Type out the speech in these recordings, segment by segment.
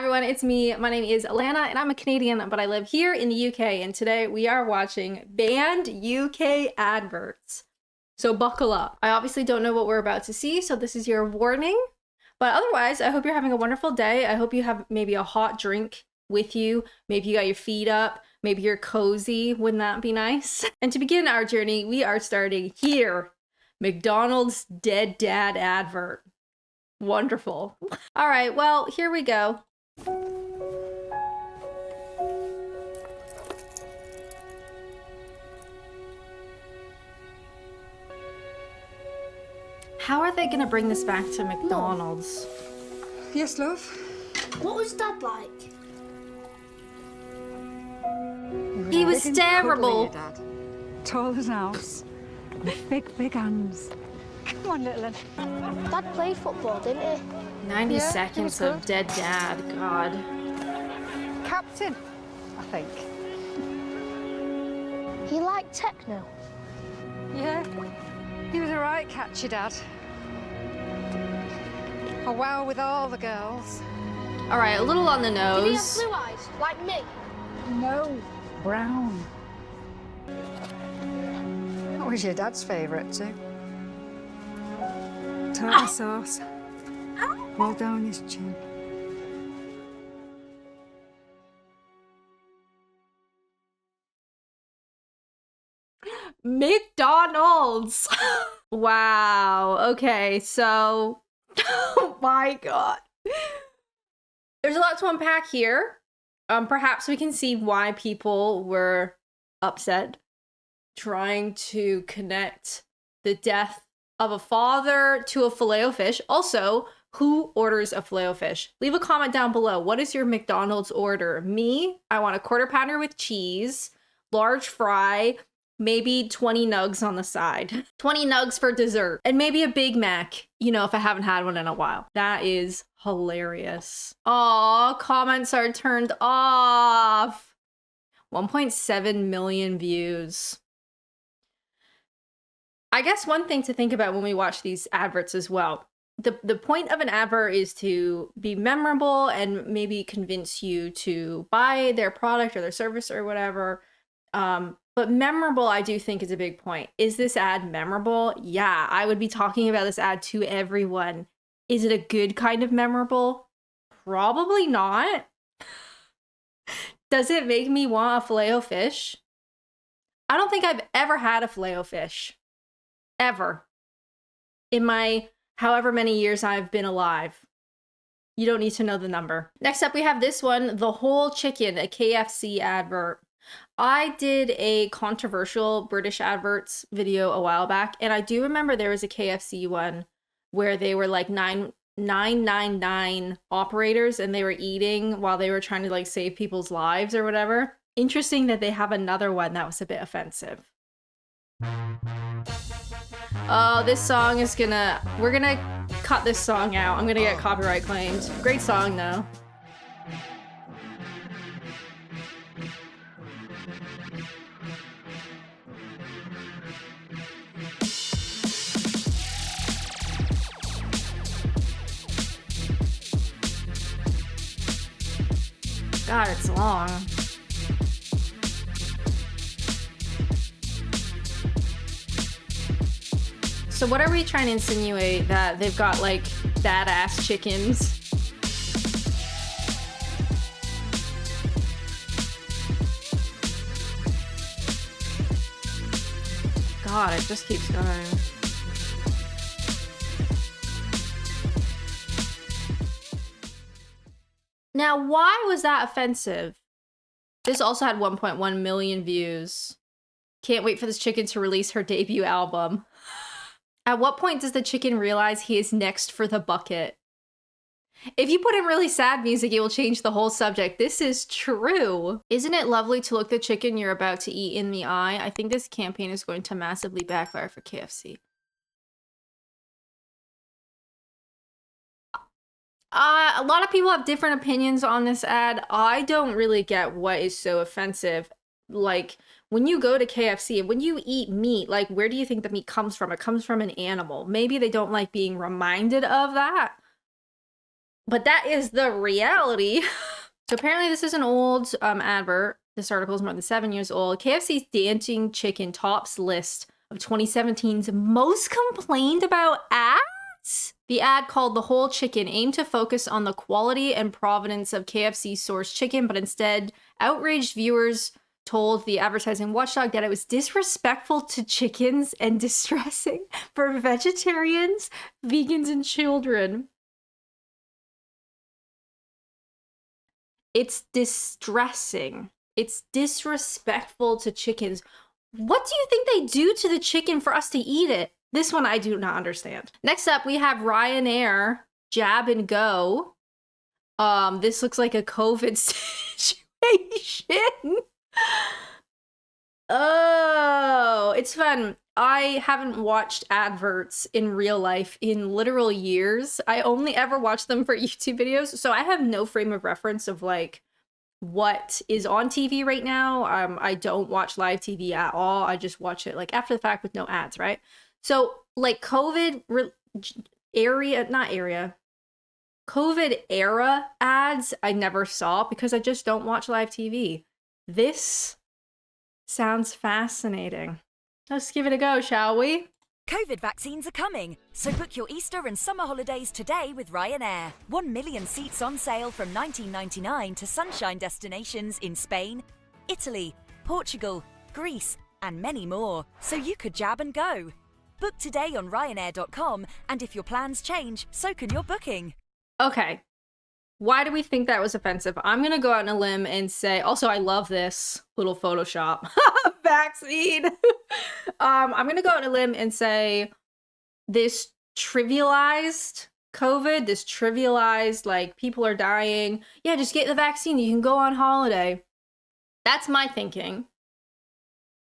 everyone, it's me. My name is Alanna and I'm a Canadian, but I live here in the UK, and today we are watching banned UK adverts. So buckle up. I obviously don't know what we're about to see, so this is your warning. But otherwise, I hope you're having a wonderful day. I hope you have maybe a hot drink with you. Maybe you got your feet up. Maybe you're cozy. Wouldn't that be nice? And to begin our journey, we are starting here. McDonald's dead dad advert. Wonderful. All right, well, here we go. How are they gonna bring this back to McDonald's? Yes, love? What was Dad like? He was Big and terrible. cuddly, your Dad. Tall as an house. With big, big hands. Come on, little one. Dad played football, didn't he? 90 Yeah, he seconds was of good. dead dad, God. Captain, I think. He liked techno. Yeah. He was a right catchy dad. A wow with all the girls. All right, a little on the Did he have nose. blue eyes, like me? No, brown. What was your dad's favourite too? Tartar sauce. All down his chin. McDonald's. Wow. Okay, so oh my God. There's a lot to unpack here. Perhaps we can see why people were upset, trying to connect the death of a father to a filet-o-fish. Also, who orders a filet-o-fish? Leave a comment down below. What is your McDonald's order? Me, I want a quarter pounder with cheese, large fry, maybe 20 nugs on the side. 20 nugs for dessert. And maybe a Big Mac, you know, if I haven't had one in a while. That is hilarious. Aw, comments are turned off. 1.7 million views. I guess one thing to think about when we watch these adverts as well. The point of an advert is to be memorable and maybe convince you to buy their product or their service or whatever. But memorable, I do think, is a big point. Is this ad memorable? Yeah, I would be talking about this ad to everyone. Is it a good kind of memorable? Probably not. Does it make me want a filet-o-fish? I don't think I've ever had a filet-o-fish. Ever. In my however many years I've been alive. You don't need to know the number. Next up, we have this one, the whole chicken, a KFC advert. I did a controversial British adverts video a while back, and I do remember there was a KFC one where they were like 999 operators and they were eating while they were trying to like save people's lives or whatever. Interesting that they have another one that was a bit offensive. Oh, this song is we're gonna cut this song out. I'm gonna get copyright claimed. Great song though. God, it's long. So what are we trying to insinuate? That they've got like badass chickens? God, it just keeps going. Now, why was that offensive? This also had 1.1 million views. Can't wait for this chicken to release her debut album. At what point does the chicken realize he is next for the bucket? If you put in really sad music, it will change the whole subject. This is true. Isn't it lovely to look the chicken you're about to eat in the eye? I think this campaign is going to massively backfire for KFC. A lot of people have different opinions on this ad. I don't really get what is so offensive. Like, when you go to KFC and when you eat meat, like, where do you think the meat comes from? It comes from an animal. Maybe they don't like being reminded of that. But that is the reality. So apparently this is an old advert. This article is more than 7 years old. KFC's dancing chicken tops list of 2017's most complained about ads. The ad, called The Whole Chicken, aimed to focus on the quality and provenance of KFC sourced chicken, but instead outraged viewers told the advertising watchdog that it was disrespectful to chickens and distressing for vegetarians, vegans, and children. It's distressing. It's disrespectful to chickens. What do you think they do to the chicken for us to eat it? This one I do not understand. Next up, we have Ryanair Jab and Go. This looks like a COVID situation. Oh, it's fun. I haven't watched adverts in real life in literal years. I only ever watch them for YouTube videos, so I have no frame of reference of like what is on TV right now. I don't watch live TV at all. I just watch it like after the fact with no ads, right? So like COVID era ads I never saw because I just don't watch live TV. This sounds fascinating. Let's give it a go, shall we? COVID vaccines are coming, so book your Easter and summer holidays today with Ryanair. 1 million seats on sale from $19.99 to sunshine destinations in Spain, Italy, Portugal, Greece, and many more, so you could jab and go. Book today on Ryanair.com, and if your plans change, so can your booking. Okay. Why do we think that was offensive? I'm gonna go out on a limb and say, also, I love this little Photoshop vaccine. I'm gonna go out on a limb and say this trivialized COVID, this trivialized, like, people are dying. Yeah, just get the vaccine. You can go on holiday. That's my thinking.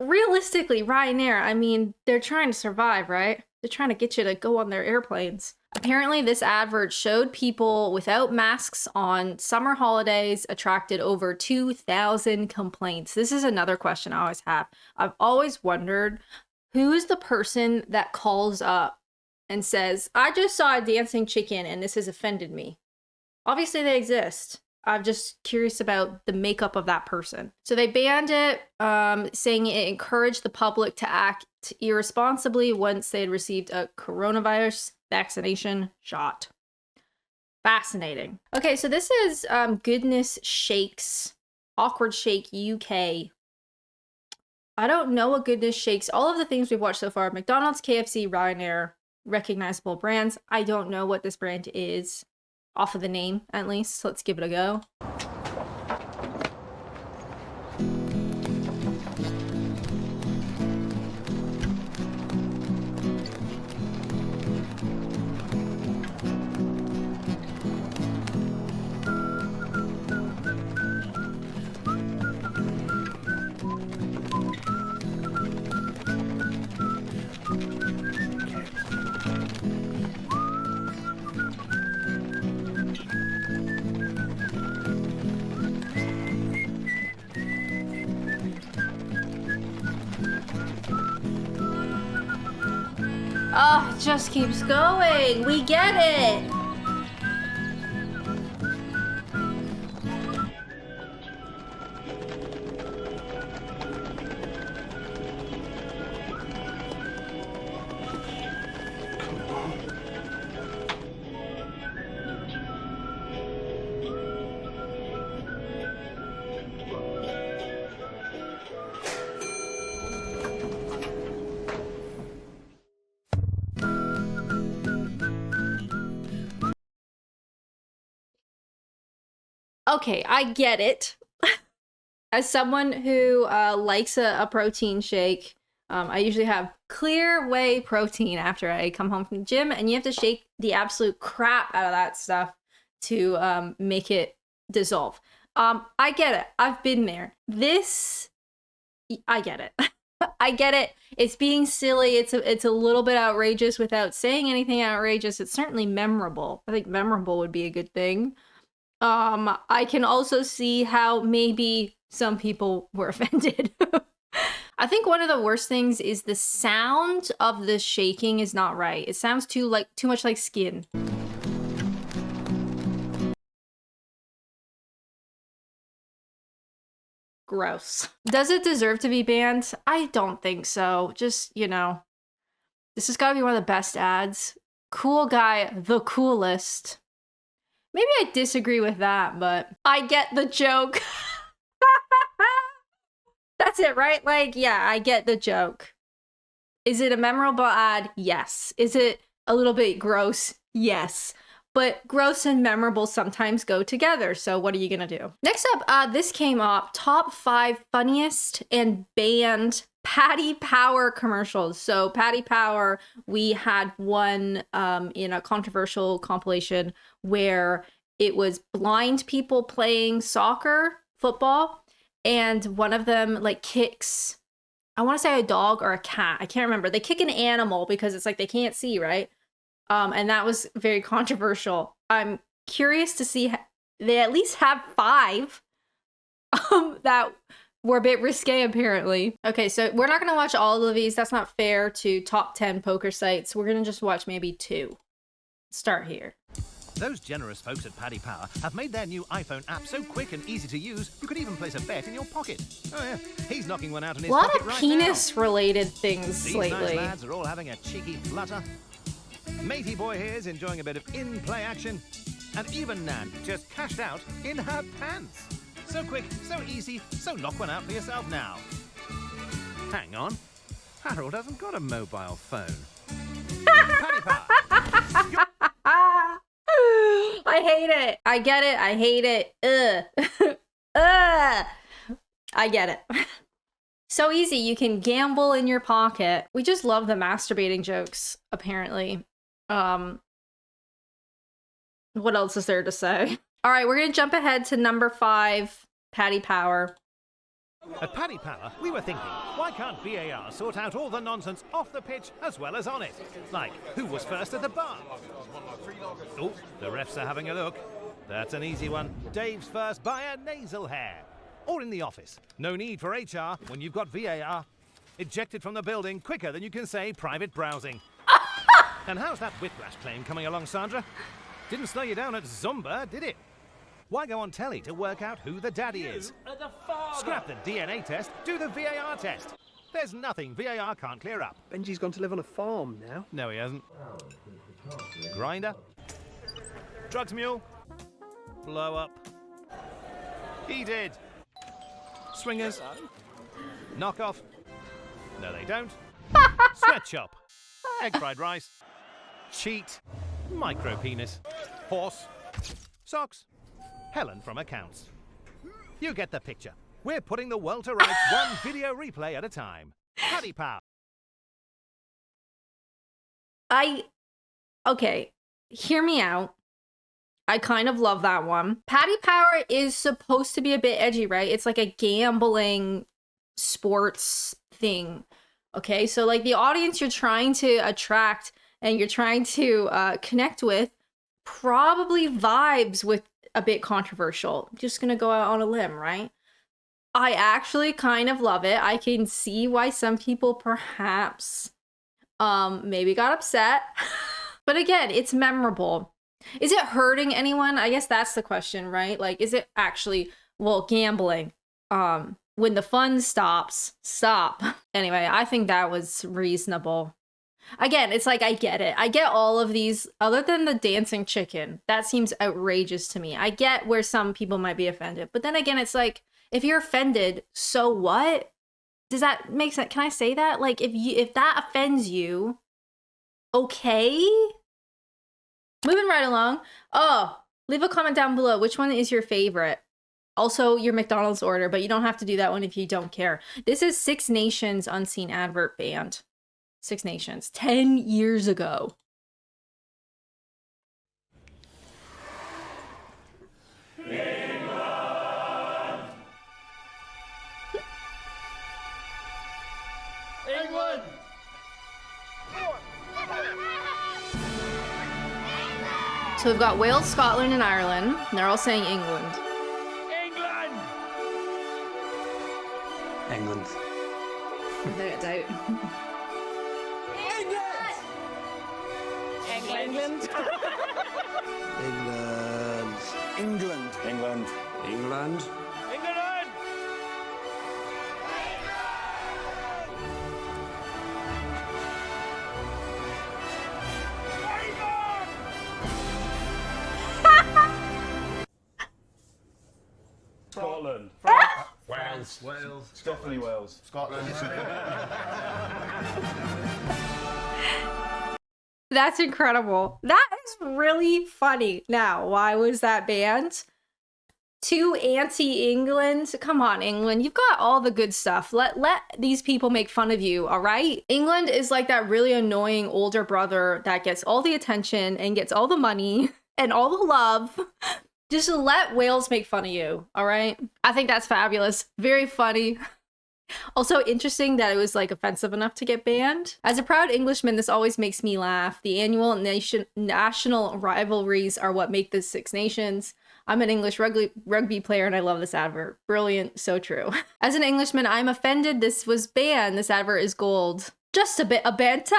Realistically, Ryanair, I mean, they're trying to survive, right? They're trying to get you to go on their airplanes. Apparently, this advert showed people without masks on summer holidays, attracted over 2,000 complaints. This is another question I always have. I've always wondered, who is the person that calls up and says, I just saw a dancing chicken and this has offended me? Obviously, they exist. I'm just curious about the makeup of that person. So they banned it, saying it encouraged the public to act irresponsibly once they had received a coronavirus vaccination shot. Fascinating. Okay, so this is Goodness Shakes, Awkward Shake UK. I don't know what Goodness Shakes, all of the things we've watched so far, McDonald's, KFC, Ryanair, recognizable brands. I don't know what this brand is, off of the name at least. So let's give it a go. Oh, it just keeps going. We get it. Okay, I get it. As someone who likes a protein shake, I usually have clear whey protein after I come home from the gym, and you have to shake the absolute crap out of that stuff to make it dissolve. I get it. I've been there. I get it. I get it. It's being silly. It's a little bit outrageous without saying anything outrageous. It's certainly memorable. I think memorable would be a good thing. I can also see how maybe some people were offended. I think one of the worst things is the sound of the shaking is not right. It sounds too much like skin. Gross. Does it deserve to be banned? I don't think so. Just, you know, this has got to be one of the best ads. Cool guy, the coolest. Maybe I disagree with that, but I get the joke. That's it, right? Like, yeah, I get the joke. Is it a memorable ad? Yes. Is it a little bit gross? Yes. But gross and memorable sometimes go together. So what are you gonna do? Next up, this came up, top 5 funniest and banned Paddy Power commercials. So Paddy Power, we had one in a controversial compilation where it was blind people playing soccer, football, and one of them like kicks, I want to say a dog or a cat. I can't remember. They kick an animal because it's like they can't see, right? And that was very controversial. I'm curious to see, they at least have 5 that were a bit risque, apparently. Okay, so we're not going to watch all of these. That's not fair to top 10 poker sites. We're going to just watch maybe 2. Start here. Those generous folks at Paddy Power have made their new iPhone app so quick and easy to use, you could even place a bet in your pocket. Oh yeah, he's knocking one out in his pocket right now. A lot of penis-related things These lately. nice lads are all having a cheeky flutter. Matey boy here's enjoying a bit of in-play action. And even Nan just cashed out in her pants. So quick, so easy, so knock one out for yourself now. Hang on. Harold hasn't got a mobile phone. Paddy Power. I hate it. I get it. I hate it. Ugh. Ugh. I get it. So easy. You can gamble in your pocket. We just love the masturbating jokes, apparently. What else is there to say? All right, we're going to jump ahead to number 5, Paddy Power. At Paddy Power, we were thinking, why can't VAR sort out all the nonsense off the pitch as well as on it? Like, who was first at the bar? Oh, the refs are having a look. That's an easy one. Dave's first by a nasal hair. Or in the office. No need for HR when you've got VAR. Ejected from the building quicker than you can say private browsing. And how's that whiplash claim coming along, Sandra? Didn't slow you down at Zumba, did it? Why go on telly to work out who the daddy is? Scrap the DNA test, do the VAR test. There's nothing VAR can't clear up. Benji's gone to live on a farm now. No, he hasn't. Grinder. Drugs mule. Blow up. He did. Swingers. Knock off. No, they don't. Sweatshop. Egg fried rice. Cheat. Micro penis. Horse. Socks. Helen from accounts. You get the picture. We're putting the world to rights one video replay at a time. Paddy Power. Okay, hear me out. I kind of love that one. Paddy Power is supposed to be a bit edgy, right? It's like a gambling sports thing. Okay, so like the audience you're trying to attract and you're trying to connect with probably vibes with a bit controversial. I'm just gonna go out on a limb, right? I actually kind of love it. I can see why some people perhaps maybe got upset. But again, it's memorable. Is it hurting anyone? I guess that's the question, right? Like, is it actually, well, gambling? When the fun stops, stop. Anyway, I think that was reasonable. Again, it's like, I get it. I get all of these, other than the dancing chicken. That seems outrageous to me. I get where some people might be offended. But then again, it's like, if you're offended, so what? Does that make sense? Can I say that? Like, if that offends you, okay? Moving right along. Oh, leave a comment down below. Which one is your favorite? Also, your McDonald's order, but you don't have to do that one if you don't care. This is 6 Nations unseen advert banned. 6 Nations. 10 years ago. England! So we've got Wales, Scotland, and Ireland. And they're all saying England. England! England. Without a doubt. England! England. England. England! England. England! Scotland. Wales. Wales. Definitely Wales. Scotland. That's incredible. That is really funny. Now, why was that banned? Too anti-England. Come on, England. You've got all the good stuff. Let these people make fun of you, all right? England is like that really annoying older brother that gets all the attention and gets all the money and all the love. Just let Wales make fun of you, all right? I think that's fabulous. Very funny. Also interesting that it was like offensive enough to get banned. As a proud Englishman, this always makes me laugh. The annual national rivalries are what make the Six Nations. I'm an English rugby player and I love this advert. Brilliant, so true. As an Englishman, I'm offended this was banned. This advert is gold. Just a bit of banta.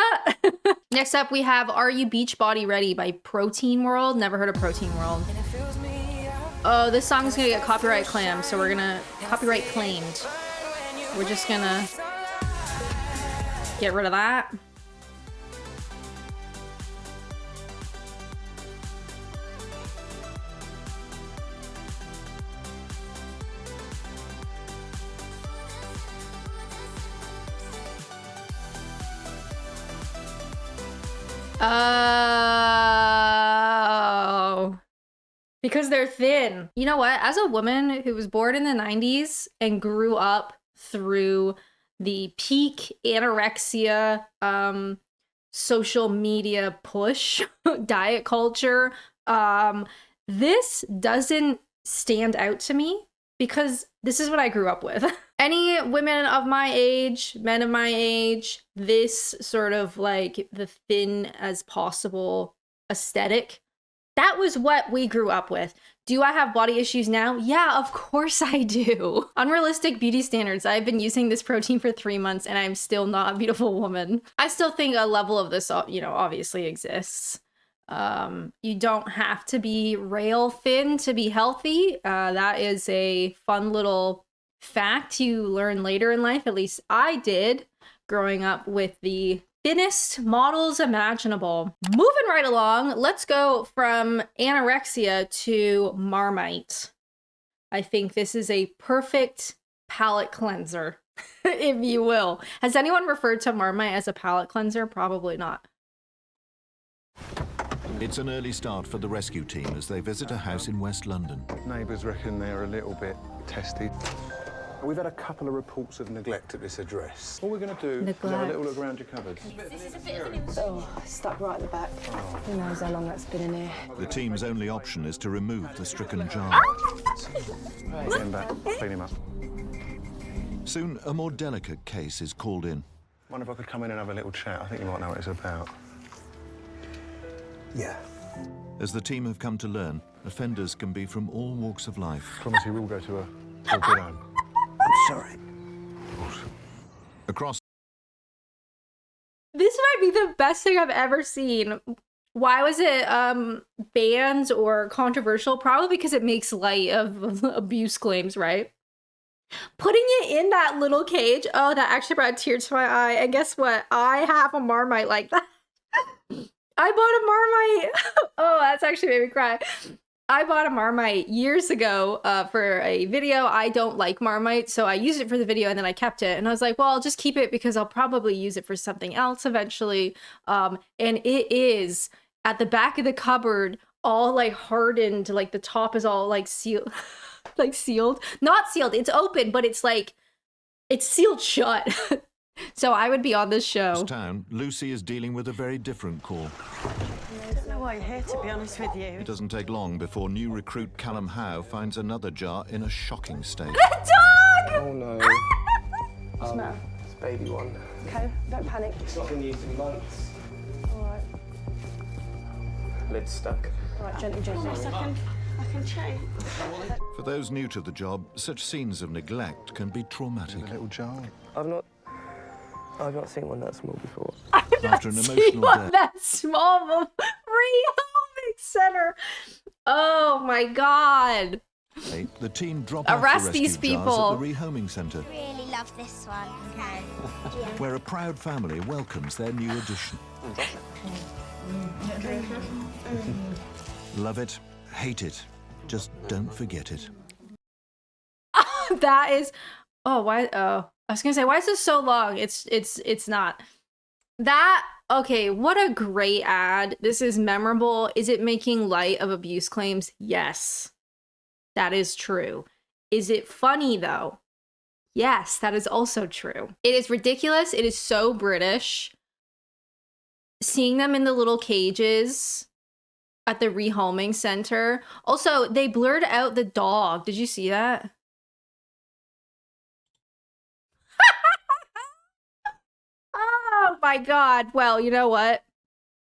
Next up, we have Are You Beach Body Ready by Protein World. Never heard of Protein World. Oh, this song is gonna get copyright claimed, so we're gonna copyright claimed. We're just gonna get rid of that. Oh, because they're thin. You know what? As a woman who was born in the 90s and grew up through the peak anorexia, social media push, diet culture, this doesn't stand out to me because this is what I grew up with. Any women of my age, men of my age, this sort of like the thin as possible aesthetic, that was what we grew up with. Do I have body issues now? Yeah, of course I do. Unrealistic beauty standards. I've been using this protein for 3 months and I'm still not a beautiful woman. I still think a level of this, obviously exists. You don't have to be rail thin to be healthy. That is a fun little fact you learn later in life. At least I did, growing up with the thinnest models imaginable. Moving right along, let's go from anorexia to Marmite. I think this is a perfect palate cleanser, if you will. Has anyone referred to Marmite as a palate cleanser? Probably not. It's an early start for the rescue team as they visit a house in West London. Neighbours reckon they're a little bit testy. We've had a couple of reports of neglect at this address. All we're going to do is have a little look around your cupboards. Oh, stuck right at the back. Who knows how long that's been in here. The team's only option is to remove the stricken jar. Right, get him back, clean him up. Soon, a more delicate case is called in. Wonder if I could come in and have a little chat. I think you might know what it's about. Yeah. As the team have come to learn, offenders can be from all walks of life. Promise you will go to a good home. I'm sorry. Across This might be the best thing I've ever seen. Why was it banned or controversial? Probably because it makes light of abuse claims, right? Putting it in that little cage, oh, that actually brought a tear to my eye. And guess what? I have a Marmite like that. I bought a Marmite. Oh, that's actually made me cry. I bought a Marmite years ago for a video. I don't like Marmite, so I used it for the video and then I kept it. And I was like, well, I'll just keep it because I'll probably use it for something else eventually. And it is at the back of the cupboard, all like hardened, like the top is all like sealed, like sealed. Not sealed, it's open, but it's like, it's sealed shut. So I would be on this show. town, Lucy is dealing with a very different call. I don't know why you're here, to be honest with you. It doesn't take long before new recruit Callum Howe finds another jar in a shocking state. The dog! Oh, no. What's the matter? It's baby one. Okay, don't panic. It's not been used in months. All right. Lid's stuck. All right, gently, gently. I can change. For those new to the job, such scenes of neglect can be traumatic. A little jar. I've not seen one that small before. After an emotional day, That small rehoming center. Oh my God. the team drop Arrest off the these rescue people. jars at the rehoming centre, Really love this one. Okay. where a proud family welcomes their new addition. Love it, hate it, just don't forget it. That is, oh, why? Oh, I was gonna say, why is this so long? It's not. That, okay, what a great ad. This is memorable. Is it making light of abuse claims? Yes, that is true. Is it funny though? Yes, that is also true. It is ridiculous. It is so British. Seeing them in the little cages at the rehoming center. Also, they blurred out the dog. Did you see that? Oh my God. Well, you know what?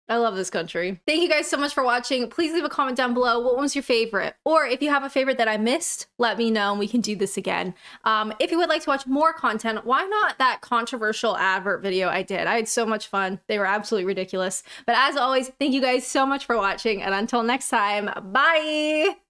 I love this country. Thank you guys so much for watching. Please leave a comment down below. What was your favorite? Or if you have a favorite that I missed, let me know and we can do this again. If you would like to watch more content, why not that controversial advert video I did? I had so much fun. They were absolutely ridiculous. But as always, thank you guys so much for watching. And until next time, bye.